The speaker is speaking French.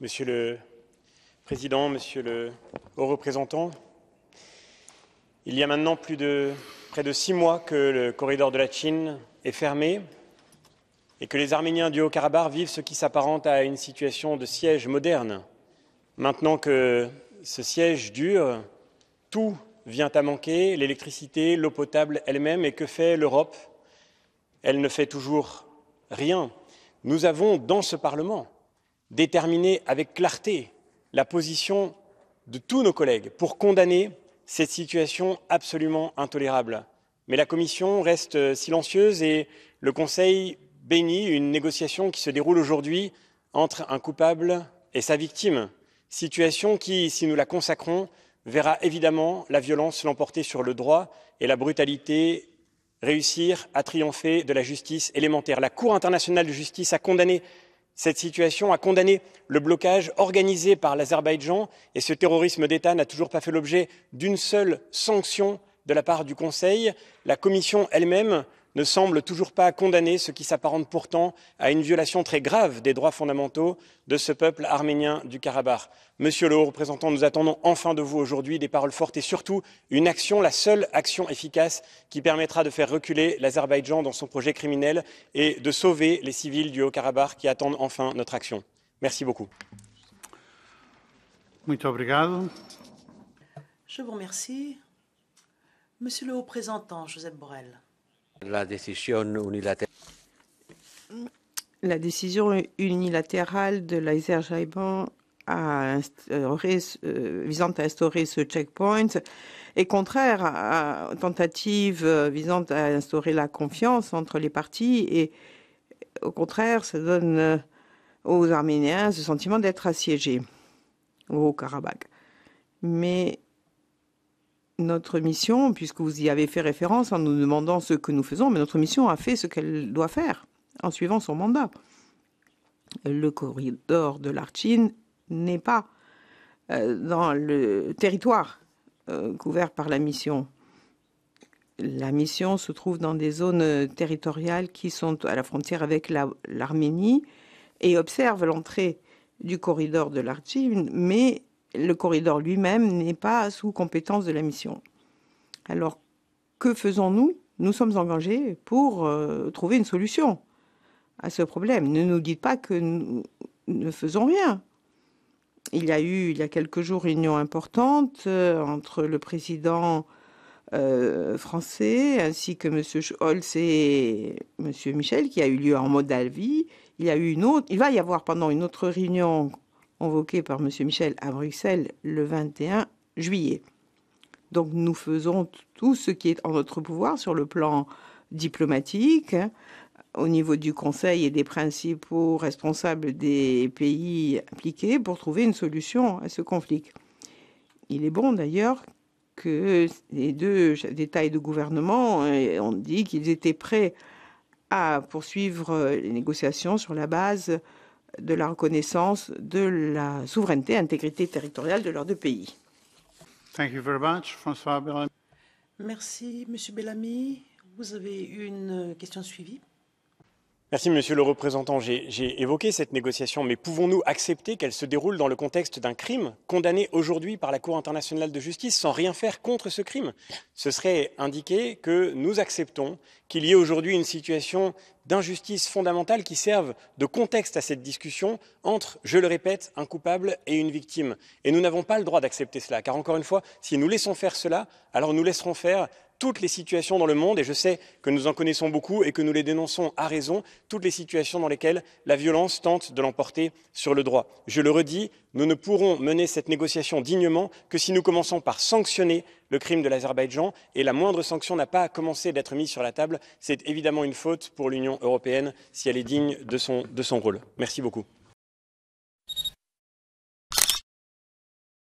Monsieur le Président, Monsieur le Haut représentant, il y a maintenant près de 6 mois que le corridor de Latchine est fermé et que les Arméniens du Haut-Karabakh vivent ce qui s'apparente à une situation de siège moderne. Maintenant que ce siège dure, tout vient à manquer, l'électricité, l'eau potable elle-même. Et que fait l'Europe? Elle ne fait toujours rien. Nous avons, dans ce Parlement, déterminé avec clarté la position de tous nos collègues pour condamner cette situation absolument intolérable. Mais la Commission reste silencieuse et le Conseil bénit une négociation qui se déroule aujourd'hui entre un coupable et sa victime. Situation qui, si nous la consacrons, verra évidemment la violence l'emporter sur le droit et la brutalité réussir à triompher de la justice élémentaire. La Cour internationale de justice a condamné cette situation, a condamné le blocage organisé par l'Azerbaïdjan, et ce terrorisme d'État n'a toujours pas fait l'objet d'une seule sanction de la part du Conseil. La Commission elle-même ne semble toujours pas condamner ce qui s'apparente pourtant à une violation très grave des droits fondamentaux de ce peuple arménien du Karabakh. Monsieur le Haut représentant, nous attendons enfin de vous aujourd'hui des paroles fortes et surtout une action, la seule action efficace qui permettra de faire reculer l'Azerbaïdjan dans son projet criminel et de sauver les civils du Haut-Karabakh qui attendent enfin notre action. Merci beaucoup. Muito obrigado. Je vous remercie. Monsieur le Haut représentant, Joseph Borrell. La décision unilatérale de l'Azerbaïdjan visant à instaurer ce checkpoint est contraire à une tentative visant à instaurer la confiance entre les parties et au contraire, ça donne aux Arméniens ce sentiment d'être assiégés au Haut-Karabakh. Mais notre mission, puisque vous y avez fait référence en nous demandant ce que nous faisons, mais notre mission a fait ce qu'elle doit faire en suivant son mandat. Le corridor de Latchine n'est pas dans le territoire couvert par la mission. La mission se trouve dans des zones territoriales qui sont à la frontière avec l'Arménie et observe l'entrée du corridor de Latchine, mais le corridor lui-même n'est pas sous compétence de la mission. Alors, que faisons-nous? Nous sommes engagés pour trouver une solution à ce problème. Ne nous dites pas que nous ne faisons rien. Il y a eu, il y a quelques jours, une réunion importante entre le président français ainsi que M. Scholz et M. Michel, qui a eu lieu en Moldavie. Il va y avoir pendant une autre réunion convoquée par M. Michel à Bruxelles le 21 juillet. Donc nous faisons tout ce qui est en notre pouvoir sur le plan diplomatique, au niveau du Conseil et des principaux responsables des pays impliqués pour trouver une solution à ce conflit. Il est bon d'ailleurs que les deux chefs d'État et de gouvernement ont dit qu'ils étaient prêts à poursuivre les négociations sur la base de la reconnaissance de la souveraineté et intégrité territoriale de leurs deux pays. Thank you very much, François Bellamy. Merci, Monsieur Bellamy. Vous avez une question suivie. Merci, Monsieur le représentant. J'ai évoqué cette négociation, mais pouvons-nous accepter qu'elle se déroule dans le contexte d'un crime condamné aujourd'hui par la Cour internationale de justice sans rien faire contre ce crime? Ce serait indiquer que nous acceptons qu'il y ait aujourd'hui une situation d'injustice fondamentale qui serve de contexte à cette discussion entre, je le répète, un coupable et une victime. Et nous n'avons pas le droit d'accepter cela, car encore une fois, si nous laissons faire cela, alors nous laisserons faire toutes les situations dans le monde, et je sais que nous en connaissons beaucoup et que nous les dénonçons à raison, toutes les situations dans lesquelles la violence tente de l'emporter sur le droit. Je le redis, nous ne pourrons mener cette négociation dignement que si nous commençons par sanctionner le crime de l'Azerbaïdjan, et la moindre sanction n'a pas commencé d'être mise sur la table. C'est évidemment une faute pour l'Union européenne si elle est digne de son rôle. Merci beaucoup.